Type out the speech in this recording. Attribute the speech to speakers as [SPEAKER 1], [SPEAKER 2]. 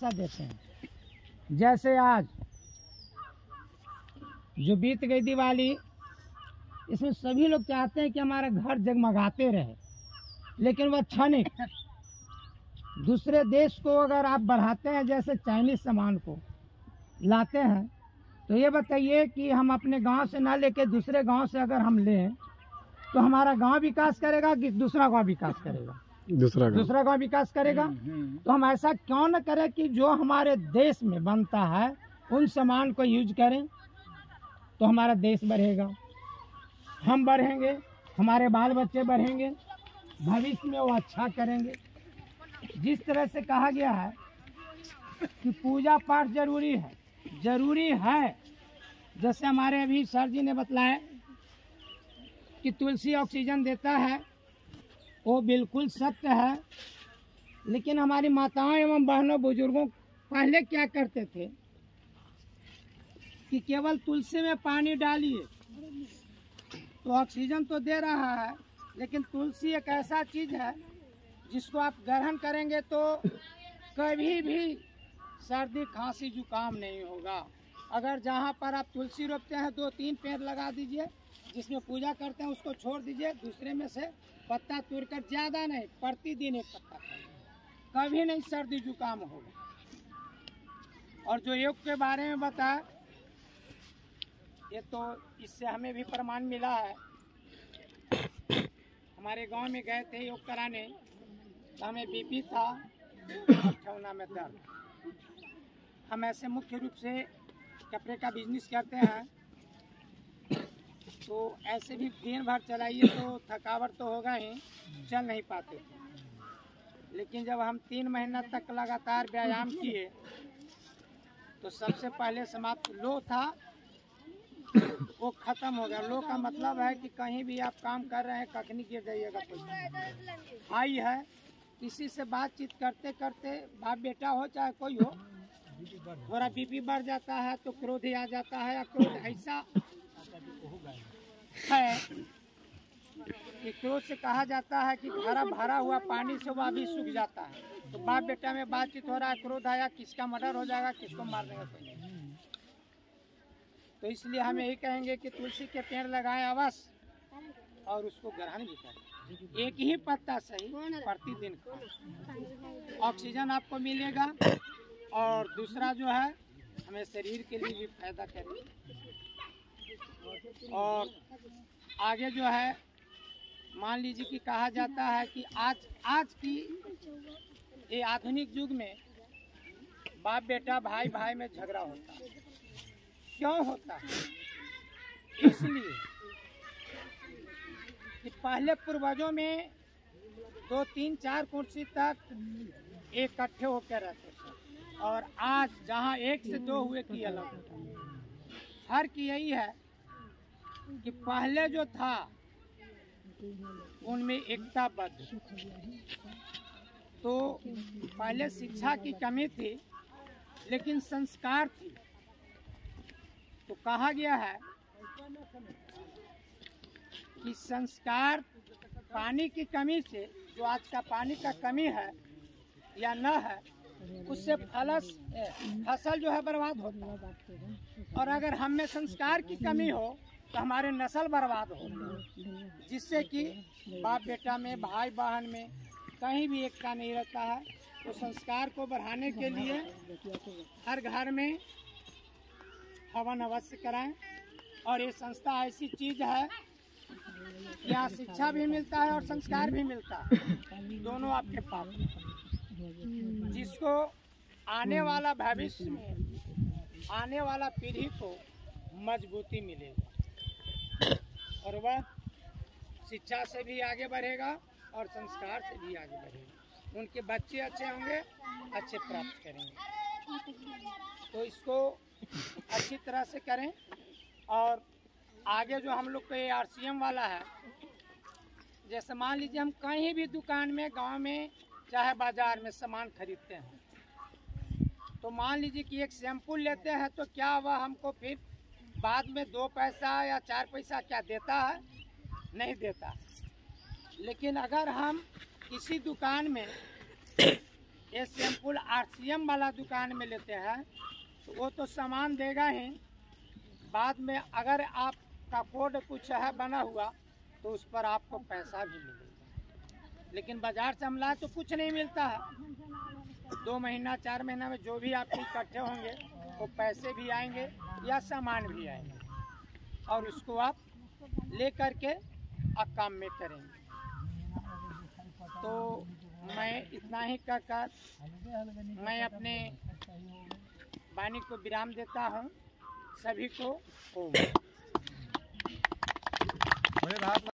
[SPEAKER 1] देते हैं। जैसे आज जो बीत गई दिवाली, इसमें सभी लोग चाहते हैं कि हमारा घर जगमगाते रहे, लेकिन वह क्षणिक। दूसरे देश को अगर आप बढ़ाते हैं, जैसे चाइनीज सामान को लाते हैं, तो ये बताइए कि हम अपने गांव से ना लेके दूसरे गांव से अगर हम लें तो हमारा गांव विकास करेगा कि दूसरा गांव विकास करेगा? दूसरा गांव विकास करेगा। तो हम ऐसा क्यों न करें कि जो हमारे देश में बनता है उन सामान को यूज करें, तो हमारा देश बढ़ेगा, हम बढ़ेंगे, हमारे बाल बच्चे बढ़ेंगे, भविष्य में वो अच्छा करेंगे। जिस तरह से कहा गया है कि पूजा पाठ जरूरी है। जैसे हमारे अभी सर जी ने बतलाया कि तुलसी ऑक्सीजन देता है, वो बिल्कुल सत्य है। लेकिन हमारी माताओं एवं बहनों बुजुर्गों पहले क्या करते थे कि केवल तुलसी में पानी डालिए तो ऑक्सीजन तो दे रहा है, लेकिन तुलसी एक ऐसा चीज है जिसको आप ग्रहण करेंगे तो कभी भी सर्दी खांसी जुकाम नहीं होगा। अगर जहाँ पर आप तुलसी रोपते हैं 2-3 पेड़ लगा दीजिए, जिसमें पूजा करते हैं उसको छोड़ दीजिए, दूसरे में से पत्ता तोड़कर, ज़्यादा नहीं, प्रतिदिन एक पत्ता खाइए, कभी नहीं सर्दी जुकाम होगा। और जो योग के बारे में बताया, ये तो इससे हमें भी प्रमाण मिला है। हमारे गांव में गए थे योग कराने, तो हमें बीपी था, ठेहुना में दर्द। हम ऐसे मुख्य रूप से कपड़े का बिजनेस करते हैं, तो ऐसे भी दिन भर चलाइए तो थकावट तो होगा ही, चल नहीं पाते थे। लेकिन जब हम 3 महीना तक लगातार व्यायाम किए तो सबसे पहले समाप्त लो था वो खत्म हो गया। लो का मतलब है कि कहीं भी आप काम कर रहे हैं, कखनी गिर जाइएगा। कोई हाई है, किसी से बातचीत करते करते, बाप बेटा हो चाहे कोई हो, थोड़ा बीपी बढ़ जाता है तो क्रोध आ जाता है। क्रोध ऐसा है कि क्रोध से कहा जाता है कि घड़ा भरा हुआ पानी से वह भी सूख जाता है। तो बाप बेटा में बातचीत हो रहा है, क्रोध आया, किसका मर्डर हो जाएगा, किसको मार देगा कोई। तो इसलिए हम यही कहेंगे कि तुलसी के पेड़ लगाएं अवश्य, और उसको ग्रहण भी करें। एक ही पत्ता सही प्रतिदिन खाएं, ऑक्सीजन आपको मिलेगा, और दूसरा जो है हमें शरीर के लिए भी फायदा करेगा। और आगे जो है मान लीजिए कि कहा जाता है कि आज की ये आधुनिक युग में बाप बेटा भाई भाई में झगड़ा होता है। क्यों होता है? इसलिए कि पहले पूर्वजों में 2-3-4 कुर्सी तक इकट्ठे होकर रहते थे, और आज जहाँ 1 से 2 हुए की अलग होता है। फर्क यही है कि पहले जो था उनमें एकता बद्ध, तो पहले शिक्षा की कमी थी लेकिन संस्कार थी। तो कहा गया है कि संस्कार, पानी की कमी से, जो आज का पानी का कमी है या न है, उससे फसल जो है बर्बाद होता है। और अगर हम में संस्कार की कमी हो तो हमारे नस्ल बर्बाद होती है, जिससे कि बाप बेटा में, भाई बहन में कहीं भी एकता नहीं रहता है। तो संस्कार को बढ़ाने के लिए हर घर में हवन अवश्य कराएं। और ये संस्था ऐसी चीज है कि यहाँ शिक्षा भी मिलता है और संस्कार भी मिलता है, दोनों आपके पास, जिसको आने वाला भविष्य में, आने वाला पीढ़ी को मजबूती मिलेगी, और वह शिक्षा से भी आगे बढ़ेगा और संस्कार से भी आगे बढ़ेगा। उनके बच्चे अच्छे होंगे, अच्छे प्राप्त करेंगे। तो इसको अच्छी तरह से करें। और आगे जो हम लोग का ये RCM वाला है, जैसे मान लीजिए हम कहीं भी दुकान में, गांव में, चाहे बाजार में सामान खरीदते हैं, तो मान लीजिए कि एक शैम्पू लेते हैं, तो क्या वह हमको फिर बाद में 2 पैसा या 4 पैसा क्या देता है? नहीं देता। लेकिन अगर हम किसी दुकान में ये सैंपल RCM वाला दुकान में लेते हैं तो वो तो सामान देगा ही, बाद में अगर आपका कोड कुछ है बना हुआ तो उस पर आपको पैसा भी मिलेगा। लेकिन बाजार से हम लाए तो कुछ नहीं मिलता है। 2 महीना 4 महीना में जो भी आपके इकट्ठे होंगे वो पैसे भी आएंगे या सामान भी आएंगे, और उसको आप ले करके आप काम में करेंगे। तो मैं इतना ही कहकर मैं अपने वाणी को विराम देता हूँ। सभी को ओम।